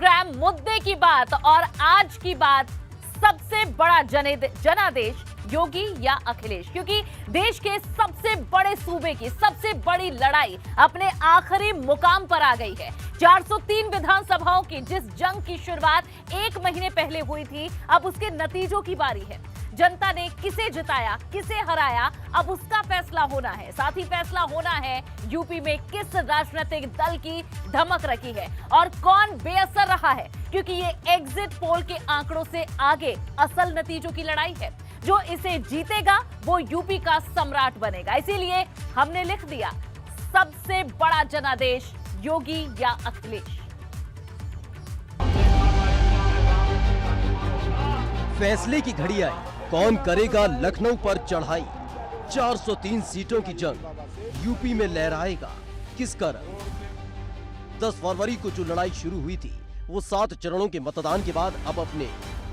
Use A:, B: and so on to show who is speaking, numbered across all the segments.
A: Programme मुद्दे की बात और आज की बात सबसे बड़ा जनादेश योगी या अखिलेश, क्योंकि देश के सबसे बड़े सूबे की सबसे बड़ी लड़ाई अपने आखिरी मुकाम पर आ गई है। 403 विधानसभाओं की जिस जंग की शुरुआत 1 महीने पहले हुई थी, अब उसके नतीजों की बारी है। जनता ने किसे जिताया, किसे हराया, अब उसका फैसला होना है। साथ ही फैसला होना है यूपी में किस राजनीतिक दल की धमक रखी है और कौन बेअसर रहा है, क्योंकि ये एग्जिट पोल के आंकड़ों से आगे असल नतीजों की लड़ाई है। जो इसे जीतेगा वो यूपी का सम्राट बनेगा। इसीलिए हमने लिख दिया सबसे बड़ा जनादेश योगी या अखिलेश।
B: फैसले की घड़ी आई, कौन करेगा लखनऊ पर चढ़ाई। 403 सीटों की जंग यूपी में लहराएगा किसका रंग। 10 फरवरी को जो लड़ाई शुरू हुई थी वो 7 चरणों के मतदान के बाद अब अपने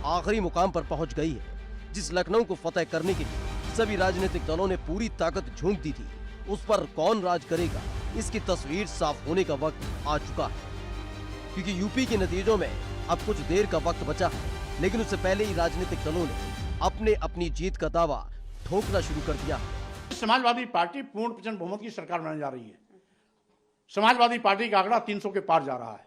B: आखिरी मुकाम पर पहुंच गई है। जिस लखनऊ को फतेह करने के लिए सभी राजनीतिक दलों ने पूरी ताकत झोंक दी थी, उस पर कौन राज करेगा, इसकी तस्वीर साफ होने का वक्त आ चुका है। क्योंकि यूपी के नतीजों में अब कुछ देर का वक्त बचा है, लेकिन उससे पहले ही राजनीतिक दलों ने अपनी जीत का दावा ठोकना शुरू कर दिया।
C: समाजवादी पार्टी पूर्ण प्रचंड बहुमत की सरकार बनाने जा रही है। समाजवादी पार्टी का आंकड़ा 300 के पार जा रहा है।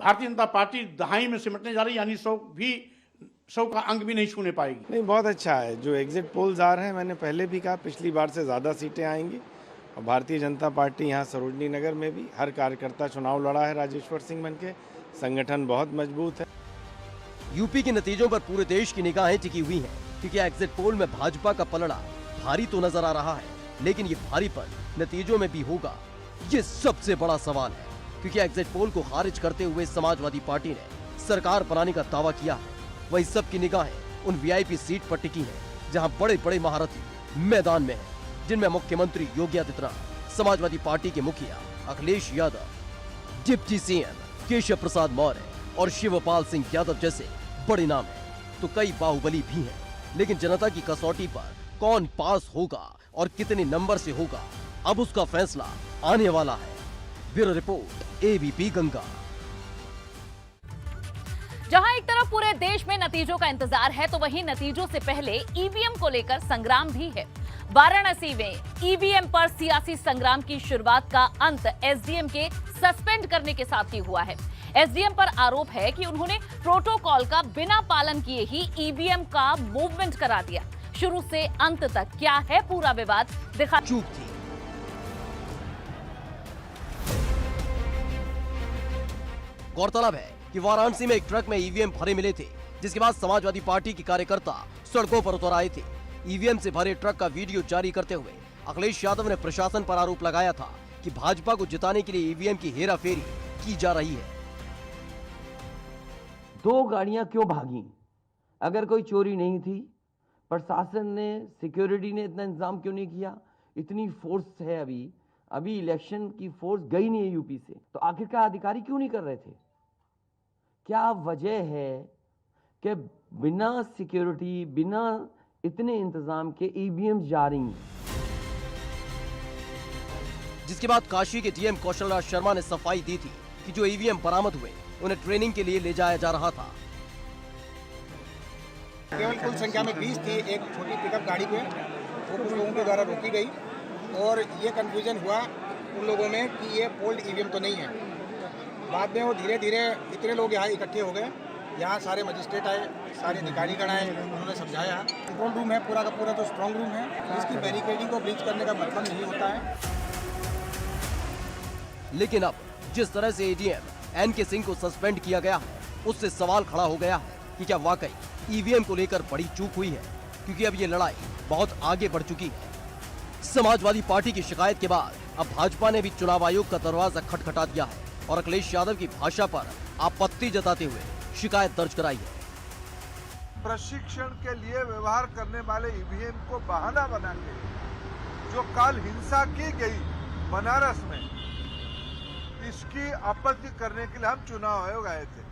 C: भारतीय जनता पार्टी दहाई में सिमटने जा रही है, यानी 100 का अंक भी नहीं छूने पाएगी।
D: नहीं, बहुत अच्छा है जो एग्जिट पोल्स आ रहे हैं। मैंने पहले भी कहा पिछली बार से ज्यादा सीटें आएंगी और भारतीय जनता पार्टी यहाँ सरोजनी नगर में भी हर कार्यकर्ता चुनाव लड़ा है राजेश्वर सिंह बनके। संगठन बहुत मजबूत है।
B: यूपी के नतीजों पर पूरे देश की निगाहें टिकी हुई हैं, क्योंकि एग्जिट पोल में भाजपा का पलड़ा भारी तो नजर आ रहा है, लेकिन ये भारीपन नतीजों में भी होगा, ये सबसे बड़ा सवाल है। क्योंकि एग्जिट पोल को खारिज करते हुए समाजवादी पार्टी ने सरकार बनाने का दावा किया है। वही सबकी निगाहें उन वीआईपी सीट पर टिकी है जहां बड़े बड़े महारथी मैदान में हैं, जिनमें मुख्यमंत्री योगी आदित्यनाथ, समाजवादी पार्टी के मुखिया अखिलेश यादव, डिप्टी सीएम केशव प्रसाद मौर्य और शिवपाल सिंह यादव जैसे बड़े नाम हैं। तो कई बाहुबली भी हैं, लेकिन जनता की कसौटी पर कौन पास होगा और कितने नंबर से होगा, अब उसका फैसला आने वाला है। Bureau report, ABP Ganga.
A: जहां एक तरफ पूरे देश में नतीजों का इंतजार है, तो वहीं नतीजों से पहले ईवीएम को लेकर संग्राम भी है। वाराणसी में ईवीएम पर सियासी संग्राम की शुरुआत का अंत एसडीएम के सस्पेंड करने के साथ ही हुआ है। एसडीएम पर आरोप है कि उन्होंने प्रोटोकॉल का बिना पालन किए ही ईवीएम का मूवमेंट करा दिया। शुरू से अंत तक क्या है पूरा विवाद दिखा।
B: चूक थी। गौरतलब है कि वाराणसी में एक ट्रक में ईवीएम भरे मिले थे, जिसके बाद समाजवादी पार्टी के कार्यकर्ता सड़कों पर उतर आए थे। ईवीएम से भरे ट्रक का वीडियो जारी करते हुए अखिलेश यादव ने प्रशासन पर आरोप लगाया था कि भाजपा को जिताने के लिए ईवीएम की हेराफेरी की जा रही है।
E: 2 गाड़ियां क्यों भागी? अगर कोई चोरी नहीं थी, प्रशासन ने, सिक्योरिटी ने इतना इंतजाम क्यों नहीं किया? इतनी फोर्स है, अभी इलेक्शन की फोर्स गई नहीं है यूपी से, तो आखिरकार अधिकारी क्यों नहीं कर रहे थे? क्या वजह है कि बिना सिक्योरिटी, बिना इतने इंतजाम के ईवीएम जा रही हैं?
B: जिसके बाद काशी के डीएम कौशल राज शर्मा ने सफाई दी थी कि जो ईवीएम बरामद हुए उन्हें ट्रेनिंग के लिए ले जाया जा रहा था।
F: केवल कुल संख्या में 20 थी। एक छोटी पिकअप गाड़ी पे वो कुछ लोगों के द्वारा रोकी गई और ये कंफ्यूजन हुआ उन लोगों में कि ये पोल्ड ईवीएम तो नहीं है। बाद में वो धीरे धीरे इतने लोग यहाँ इकट्ठे हो गए। यहाँ सारे मजिस्ट्रेट आए, सारे अधिकारीगण आए, उन्होंने समझाया कंट्रोल रूम है पूरा का पूरा, तो स्ट्रांग रूम है, इसकी बैरिकेडिंग को ब्रीच करने का मतलब नहीं होता है।
B: लेकिन अब जिस तरह से एडीएम एनके सिंह को सस्पेंड किया गया है, उससे सवाल खड़ा हो गया है कि क्या वाकई ईवीएम को लेकर बड़ी चूक हुई है, क्योंकि अब ये लड़ाई बहुत आगे बढ़ चुकी है। समाजवादी पार्टी की शिकायत के बाद अब भाजपा ने भी चुनाव आयोग का दरवाजा खटखटा दिया है और अखिलेश यादव की भाषा पर आपत्ति जताते हुए शिकायत दर्ज कराई है।
G: प्रशिक्षण के लिए व्यवहार करने वाले ईवीएम को बहाना बना के जो कल हिंसा की गई बनारस में, इसकी आपत्ति करने के लिए हम चुनाव आयोग आए थे।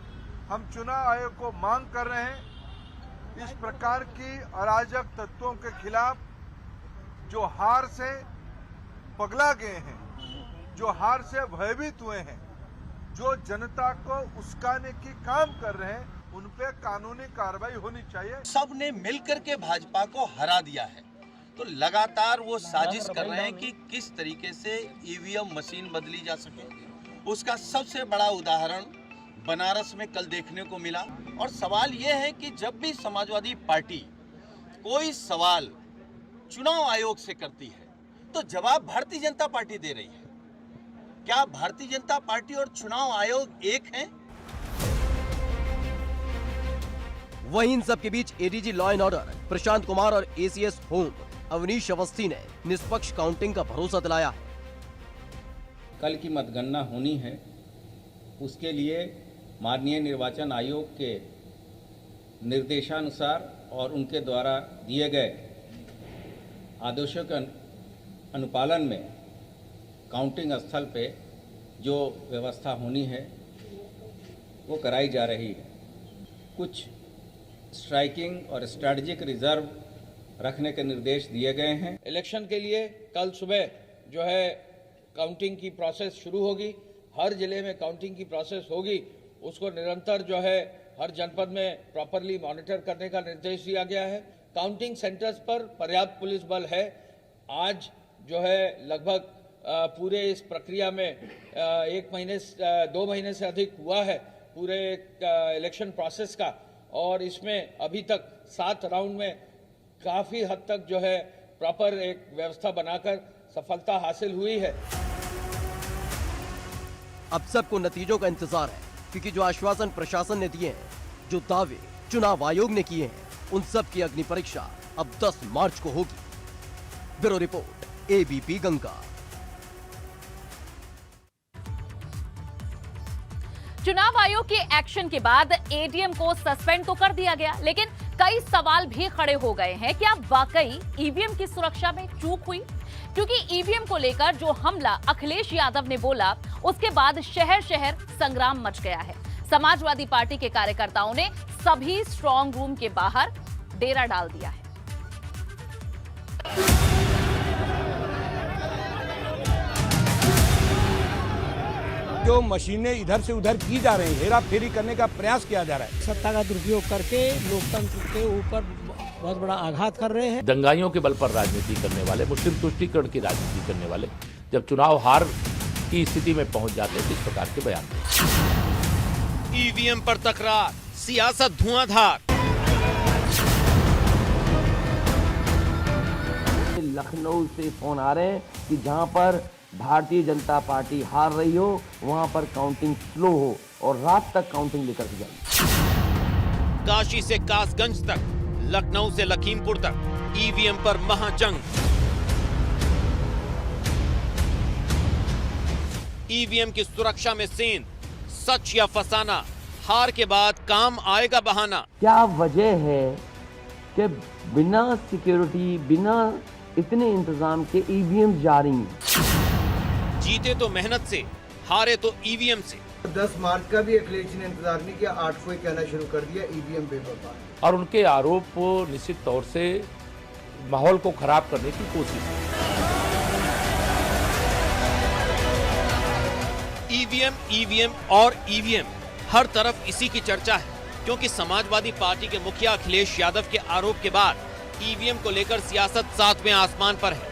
G: हम चुनाव आयोग को मांग कर रहे हैं, इस प्रकार की अराजक तत्वों के खिलाफ जो हार से पगला गए हैं, जो हार से भयभीत हुए हैं, जो जनता को उस्काने की काम कर रहे हैं उन पे कानूनी कार्रवाई होनी चाहिए।
H: सबने मिलकर के भाजपा को हरा दिया है, तो लगातार वो साजिश कर रहे हैं कि किस तरीके से ईवीएम मशीन बदली जा सके। उसका सबसे बड़ा उदाहरण बनारस में कल देखने को मिला। और सवाल ये है कि जब भी समाजवादी पार्टी कोई सवाल चुनाव आयोग से करती है तो जवाब भारतीय जनता पार्टी दे रही है। क्या भारतीय जनता पार्टी और चुनाव आयोग एक हैं?
B: वहीं इन सब के बीच ADG law and order Prashant Kumar और एसीएस होम अवनीश अवस्थी ने निष्पक्ष काउंटिंग का भरोसा दिलाया है।
I: कल की मतगणना होनी है, उसके लिए माननीय निर्वाचन आयोग के निर्देशानुसार और उनके द्वारा दिए गए आदेशों के अनुपालन में काउंटिंग स्थल पे जो व्यवस्था होनी है वो कराई जा रही है। कुछ स्ट्राइकिंग और स्ट्रैटेजिक रिजर्व रखने के निर्देश दिए गए हैं।
J: इलेक्शन के लिए कल सुबह जो है काउंटिंग की प्रोसेस शुरू होगी। हर जिले में काउंटिंग की प्रोसेस होगी, उसको निरंतर जो है हर जनपद में प्रॉपरली मॉनिटर करने का निर्देश दिया गया है। काउंटिंग सेंटर्स पर पर्याप्त पुलिस बल है। आज जो है लगभग पूरे इस प्रक्रिया में 2 महीने से अधिक हुआ है पूरे इलेक्शन प्रोसेस का, और इसमें अभी तक 7 राउंड में काफ़ी हद तक जो है प्रॉपर एक व्यवस्था बनाकर सफलता हासिल हुई है।
B: अब सबको नतीजों का इंतजार है, क्योंकि जो आश्वासन प्रशासन ने दिए हैं, जो दावे चुनाव आयोग ने किए हैं, उन सब की अग्नि परीक्षा अब 10 मार्च को होगी। Bureau report, ABP Ganga.
A: चुनाव आयोग के एक्शन के बाद एडीएम को सस्पेंड तो कर दिया गया, लेकिन कई सवाल भी खड़े हो गए हैं। क्या वाकई ईवीएम की सुरक्षा में चूक हुई? क्योंकि ईवीएम को लेकर जो हमला अखिलेश यादव ने बोला, उसके बाद शहर शहर संग्राम मच गया है। समाजवादी पार्टी के कार्यकर्ताओं ने सभी स्ट्रांग रूम के बाहर डेरा डाल दिया है।
K: जो मशीनें इधर से उधर की जा रही हैं, हेरा फेरी करने का प्रयास किया जा रहा है,
L: सत्ता का दुरुपयोग करके लोकतंत्र के ऊपर बहुत बड़ा आघात कर रहे हैं।
M: दंगाइयों के बल पर राजनीति करने वाले, मुस्लिम तुष्टीकरण की राजनीति करने वाले जब चुनाव हार की स्थिति में पहुंच जाते हैं, इस प्रकार के बयान देते।
H: ईवीएम पर तकरार, सियासत धुआंधार।
E: लखनऊ से फोन आ रहे हैं कि जहां पर भारतीय जनता पार्टी हार रही हो वहां पर काउंटिंग स्लो हो और रात तक काउंटिंग लेकर के जाए।
H: काशी से कासगंज तक, लखनऊ से लखीमपुर तक ईवीएम पर महाजंग। ईवीएम की सुरक्षा में सेंध, सच या फसाना, हार के बाद काम आएगा बहाना।
E: क्या वजह है कि बिना सिक्योरिटी, बिना इतने इंतजाम के ईवीएम जारी हैं?
H: जीते तो मेहनत से, हारे तो ईवीएम से।
F: 10 मार्च का भी अखिलेश ने इंतजार नहीं किया, 8 को ही कहना शुरू कर दिया ईवीएम पेपर पर।
M: और उनके आरोप निश्चित तौर से माहौल को खराब करने की कोशिश है।
H: ईवीएम और ईवीएम, हर तरफ इसी की चर्चा है, क्योंकि समाजवादी पार्टी के मुखिया अखिलेश यादव के आरोप के बाद ईवीएम को लेकर सियासत 7वें आसमान पर है।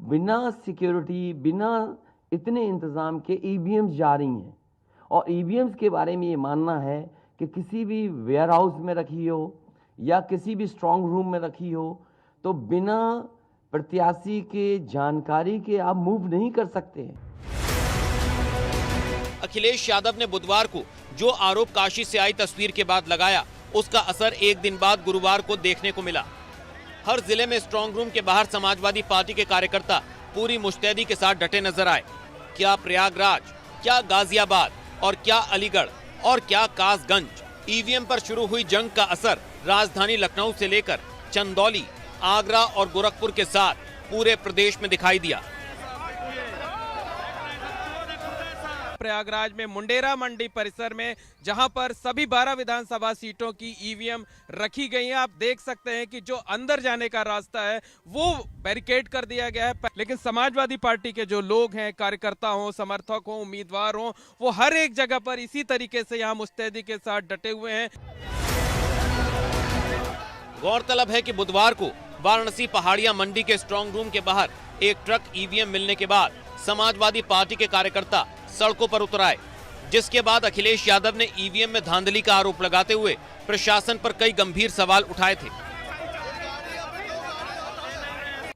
E: बिना सिक्योरिटी, बिना इतने इंतजाम के ईवीएम जारी हैं, और ईवीएम्स के बारे में ये मानना है कि किसी भी वेयर हाउस में रखी हो या किसी भी स्ट्रांग रूम में रखी हो तो बिना प्रत्याशी के जानकारी के आप मूव नहीं कर सकते हैं।
H: अखिलेश यादव ने बुधवार को जो आरोप काशी से आई तस्वीर के बाद लगाया, उसका असर एक दिन बाद गुरुवार को देखने को मिला। हर जिले में स्ट्रांग रूम के बाहर समाजवादी पार्टी के कार्यकर्ता पूरी मुस्तैदी के साथ डटे नजर आए। क्या प्रयागराज, क्या गाजियाबाद और क्या अलीगढ़ और क्या कासगंज, ईवीएम पर शुरू हुई जंग का असर राजधानी लखनऊ से लेकर चंदौली, आगरा और गोरखपुर के साथ पूरे प्रदेश में दिखाई दिया।
N: प्रयागराज में मुंडेरा मंडी परिसर में, जहां पर सभी 12 विधानसभा सीटों की ईवीएम रखी गई हैं। आप देख सकते हैं कि जो अंदर जाने का रास्ता है वो बैरिकेड कर दिया गया है, लेकिन समाजवादी पार्टी के जो लोग हैं, कार्यकर्ता हों, समर्थक हों, उम्मीदवार हों, वो हर एक जगह पर इसी तरीके से यहाँ मुस्तैदी के साथ डटे हुए हैं।
O: गौरतलब है कि बुधवार को वाराणसी पहाड़िया मंडी के स्ट्रांग रूम के बाहर एक ट्रक ईवीएम मिलने के बाद समाजवादी पार्टी के कार्यकर्ता सड़कों पर उतर आए, जिसके बाद अखिलेश यादव ने ईवीएम में धांधली का आरोप लगाते हुए प्रशासन पर कई गंभीर सवाल उठाए थे।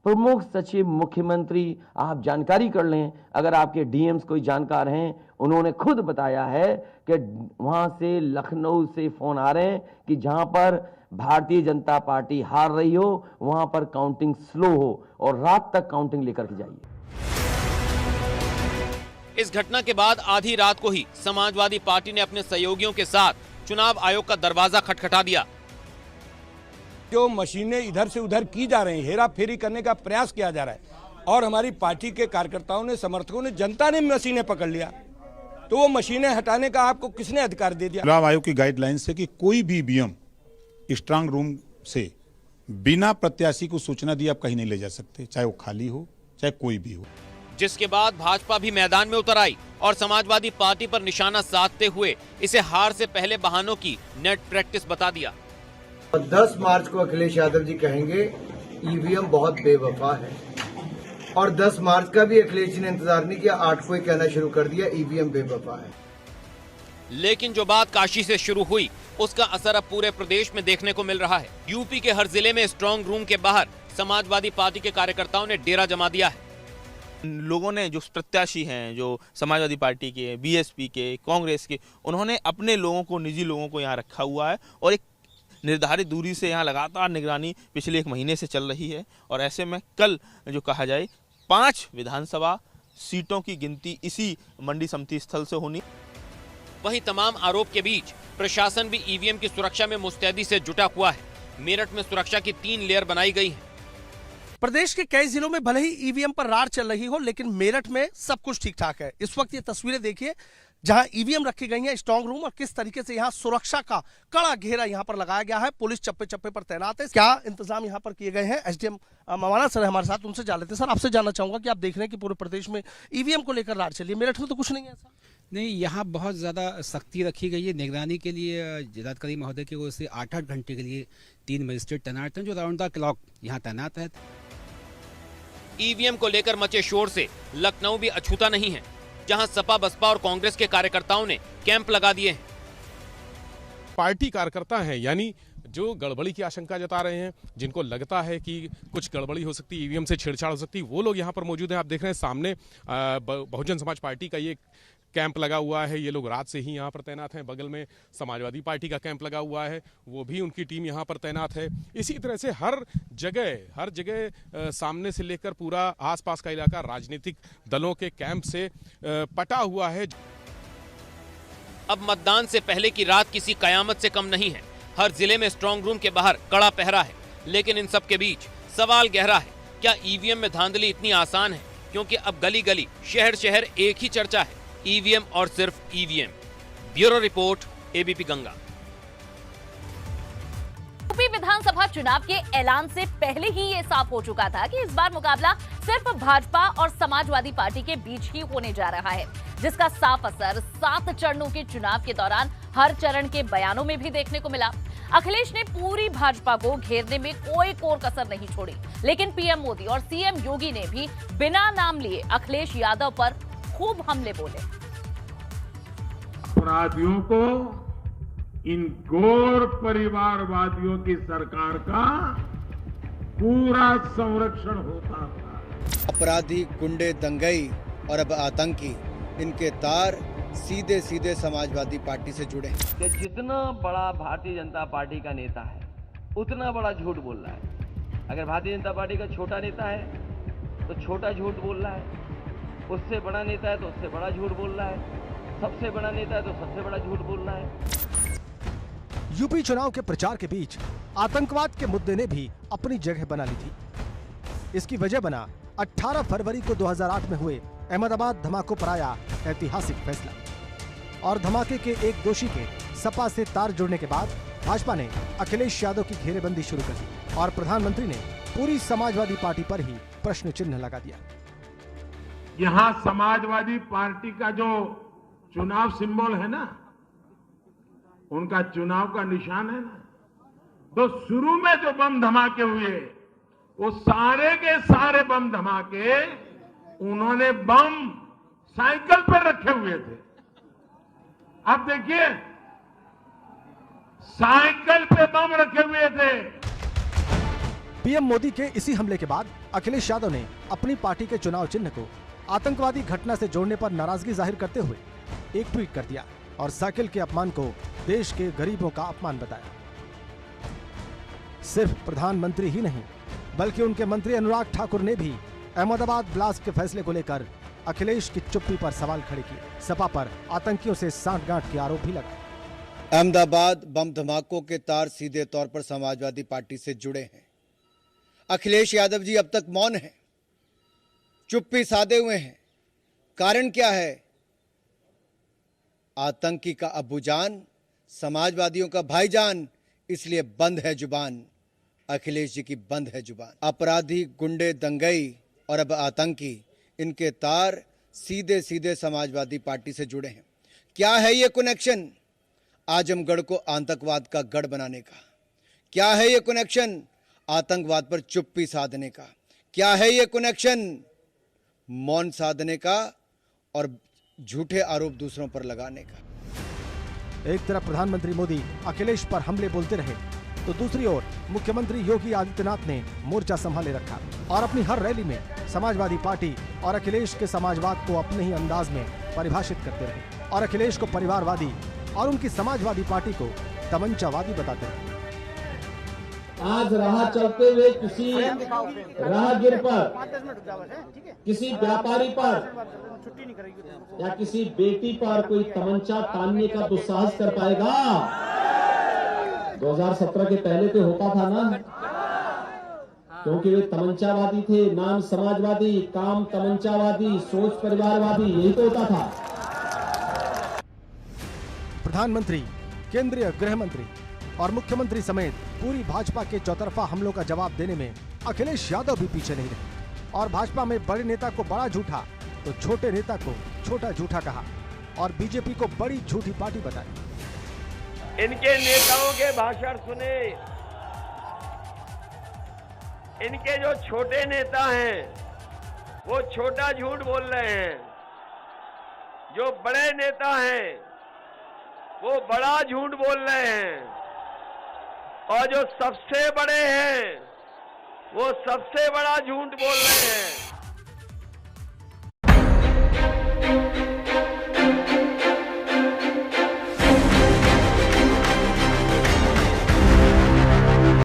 E: प्रमुख सचिव मुख्यमंत्री, आप जानकारी कर लें, अगर आपके डीएम्स कोई जानकार हैं, उन्होंने खुद बताया है कि वहां से लखनऊ से फोन आ रहे हैं कि जहां पर भारतीय जनता पार्टी हार रही हो वहां पर काउंटिंग स्लो हो और रात तक काउंटिंग लेकर के जाइए।
O: इस घटना के बाद आधी रात को ही समाजवादी पार्टी ने अपने सहयोगियों के साथ चुनाव आयोग का दरवाजा खटखटा दिया।
K: जो मशीनें इधर से उधर की जा रही हैं, हेरा फेरी करने का प्रयास किया जा रहा है और हमारी पार्टी के कार्यकर्ताओं ने, समर्थकों ने, जनता ने मशीनें पकड़ लिया, तो वो मशीनें हटाने का आपको किसने अधिकार दे दिया?
P: चुनाव आयोग की गाइडलाइन से कि कोई भी ईवीएम स्ट्रांग रूम से बिना प्रत्याशी को सूचना दिए आप कहीं नहीं ले जा सकते, चाहे वो खाली हो चाहे कोई भी हो।
O: जिसके बाद भाजपा भी मैदान में उतर आई और समाजवादी पार्टी पर निशाना साधते हुए इसे हार से पहले बहानों की नेट प्रैक्टिस बता दिया।
F: 10 मार्च को अखिलेश यादव जी कहेंगे ईवीएम बहुत बेवफा है, और 10 मार्च का भी अखिलेश जी ने इंतजार नहीं किया, 8 को ही कहना शुरू कर दिया ईवीएम बेवफा है।
O: लेकिन जो बात काशी से शुरू हुई उसका असर अब पूरे प्रदेश में देखने को मिल रहा है। यूपी के हर जिले में स्ट्रांग रूम के बाहर समाजवादी पार्टी के कार्यकर्ताओं ने डेरा जमा दिया है।
Q: लोगों ने, जो प्रत्याशी हैं, जो समाजवादी पार्टी के, बीएसपी के, कांग्रेस के, उन्होंने अपने लोगों को, निजी लोगों को यहाँ रखा हुआ है और एक निर्धारित दूरी से यहाँ लगातार निगरानी पिछले 1 महीने से चल रही है। और ऐसे में कल जो कहा जाए 5 विधानसभा सीटों की गिनती इसी मंडी समिति स्थल से होनी।
O: वहीं तमाम आरोप के बीच प्रशासन भी ईवीएम की सुरक्षा में मुस्तैदी से जुटा हुआ है। मेरठ में सुरक्षा की 3 लेयर बनाई गई है।
R: प्रदेश के कई जिलों में भले ही ईवीएम पर रार चल रही हो, लेकिन मेरठ में सब कुछ ठीक ठाक है। इस वक्त ये तस्वीरें देखिए जहां ईवीएम रखी गई है स्ट्रांग रूम, और किस तरीके से यहाँ सुरक्षा का कड़ा घेरा यहाँ पर लगाया गया है। पुलिस चप्पे चप्पे पर तैनात है। क्या इंतजाम यहाँ पर किए गए हैं? एसडीएम मवाना सर हमारे साथ, उनसे जान लेते हैं। सर, आपसे जानना चाहूंगा कि आप देख रहे हैं कि पूरे प्रदेश में ईवीएम को लेकर रार चली है, मेरठ में तो कुछ नहीं है ऐसा?
S: नहीं, यहाँ बहुत ज़्यादा सख्ती रखी गई है। निगरानी के लिए जिलाधिकारी महोदय की ओर से 8-8 घंटे के लिए 3 मजिस्ट्रेट तैनात हैं जो राउंड द क्लॉक यहाँ तैनात है।
O: ईवीएम को लेकर मचे शोर से लखनऊ भी अछूता नहीं है, जहां सपा, बसपा और कांग्रेस के कार्यकर्ताओं ने कैंप लगा दिए हैं।
T: पार्टी कार्यकर्ता हैं, यानी जो गड़बड़ी की आशंका जता रहे हैं, जिनको लगता है कि कुछ गड़बड़ी हो सकती है, ईवीएम से छेड़छाड़ हो सकती है, वो लोग यहाँ पर मौजूद हैं। आप देख रहे हैं सामने बहुजन समाज पार्टी का ये कैंप लगा हुआ है। ये लोग रात से ही यहाँ पर तैनात हैं। बगल में समाजवादी पार्टी का कैंप लगा हुआ है, वो भी उनकी टीम यहाँ पर तैनात है। इसी तरह से हर जगह सामने से लेकर पूरा आसपास का इलाका राजनीतिक दलों के कैंप से पटा हुआ है।
O: अब मतदान से पहले की रात किसी कयामत से कम नहीं है। हर जिले में स्ट्रांग रूम के बाहर कड़ा पहरा है, लेकिन इन सब के बीच सवाल गहरा है, क्या ईवीएम में धांधली इतनी आसान है? क्योंकि अब गली गली, शहर शहर एक ही चर्चा है, ईवीएम और सिर्फ EVM. Bureau report, ABP Ganga.
A: UP विधानसभा चुनाव के ऐलान से पहले ही ये साफ हो चुका था कि इस बार मुकाबला सिर्फ भाजपा और समाजवादी पार्टी के बीच ही होने जा रहा है, जिसका साफ असर 7 चरणों के चुनाव के दौरान हर चरण के बयानों में भी देखने को मिला। अखिलेश ने पूरी भाजपा को घेरने में कोई कोर कसर नहीं छोड़ी, लेकिन पीएम मोदी और सीएम योगी ने भी बिना नाम लिए अखिलेश यादव पर खूब हमले बोले।
U: अपराधियों को इन घोर परिवारवादियों की सरकार का पूरा संरक्षण होता था।
F: अपराधी, गुंडे, दंगई और अब आतंकी, इनके तार सीधे सीधे समाजवादी पार्टी से जुड़े।
E: कि जितना बड़ा भारतीय जनता पार्टी का नेता है उतना बड़ा झूठ बोल रहा है। अगर भारतीय जनता पार्टी का छोटा नेता है तो छोटा झूठ बोल रहा है, उससे बड़ा नेता है तो उससे बड़ा झूठ बोल रहा है, सबसे बड़ा नेता है तो सबसे बड़ा झूठ बोल रहा है।
V: यूपी चुनाव के प्रचार के बीच आतंकवाद के मुद्दे ने भी अपनी जगह बना ली थी। इसकी वजह बना 18 फरवरी को 2008 में हुए अहमदाबाद धमाकों पर आया ऐतिहासिक फैसला और धमाके के एक दोषी के सपा से तार जुड़ने के बाद भाजपा ने अखिलेश यादव की घेरेबंदी शुरू कर दी और प्रधानमंत्री ने पूरी समाजवादी पार्टी पर ही प्रश्न चिन्ह लगा दिया।
U: यहां समाजवादी पार्टी का जो चुनाव सिंबल है ना, उनका चुनाव का निशान है ना, तो शुरू में जो बम धमाके हुए वो सारे के सारे बम धमाके उन्होंने बम साइकिल पर रखे हुए थे। आप देखिए, साइकिल पे बम रखे हुए थे।
V: पीएम मोदी के इसी हमले के बाद अखिलेश यादव ने अपनी पार्टी के चुनाव चिन्ह को आतंकवादी घटना से जोड़ने पर नाराजगी जाहिर करते हुए एक ट्वीट कर दिया और साइकिल के अपमान को देश के गरीबों का अपमान बताया। सिर्फ प्रधानमंत्री ही नहीं बल्कि उनके मंत्री अनुराग ठाकुर ने भी अहमदाबाद ब्लास्ट के फैसले को लेकर अखिलेश की चुप्पी पर सवाल खड़े किए। सपा पर आतंकियों से सांठगांठ के आरोप भी लगाए।
C: अहमदाबाद बम धमाकों के तार सीधे तौर पर समाजवादी पार्टी से जुड़े हैं। अखिलेश यादव जी अब तक मौन हैं, चुप्पी साधे हुए हैं। कारण क्या है? आतंकी का अब्बूजान, समाजवादियों का भाईजान, इसलिए बंद है जुबान। अखिलेश जी की बंद है जुबान। अपराधी, गुंडे, दंगई और अब आतंकी, इनके तार सीधे सीधे समाजवादी पार्टी से जुड़े हैं। क्या है ये कनेक्शन? आजमगढ़ को आतंकवाद का गढ़ बनाने का। क्या है ये कनेक्शन? आतंकवाद पर चुप्पी साधने का। क्या है ये कनेक्शन? मौन साधने का और झूठे आरोप दूसरों पर लगाने का।
V: एक तरफ प्रधानमंत्री मोदी अखिलेश पर हमले बोलते रहे तो दूसरी ओर मुख्यमंत्री योगी आदित्यनाथ ने मोर्चा संभाले रखा और अपनी हर रैली में समाजवादी पार्टी और अखिलेश के समाजवाद को अपने ही अंदाज में परिभाषित करते रहे और अखिलेश को परिवारवादी और उनकी समाजवादी पार्टी को तमंचावादी बताते रहे।
D: आज राह चलते हुए किसी राहगीर पर, किसी व्यापारी पर या किसी बेटी पर कोई तमंचा तानने का दुस्साहस कर पाएगा? 2017 के पहले तो होता था ना, क्योंकि वे तमंचावादी थे। नाम समाजवादी, काम तमंचावादी, सोच परिवारवादी, यही तो होता था।
V: प्रधानमंत्री, केंद्रीय गृह मंत्री और मुख्यमंत्री समेत पूरी भाजपा के चौतरफा हमलों का जवाब देने में अखिलेश यादव भी पीछे नहीं रहे और भाजपा में बड़े नेता को बड़ा झूठा तो छोटे नेता को छोटा झूठा कहा और बीजेपी को बड़ी झूठी पार्टी बताया।
W: इनके नेताओं के भाषण सुने, इनके जो छोटे नेता हैं वो छोटा झूठ बोल रहे हैं, जो बड़े नेता हैं वो बड़ा झूठ बोल रहे हैं और जो सबसे बड़े हैं वो सबसे बड़ा झूठ बोल रहे हैं।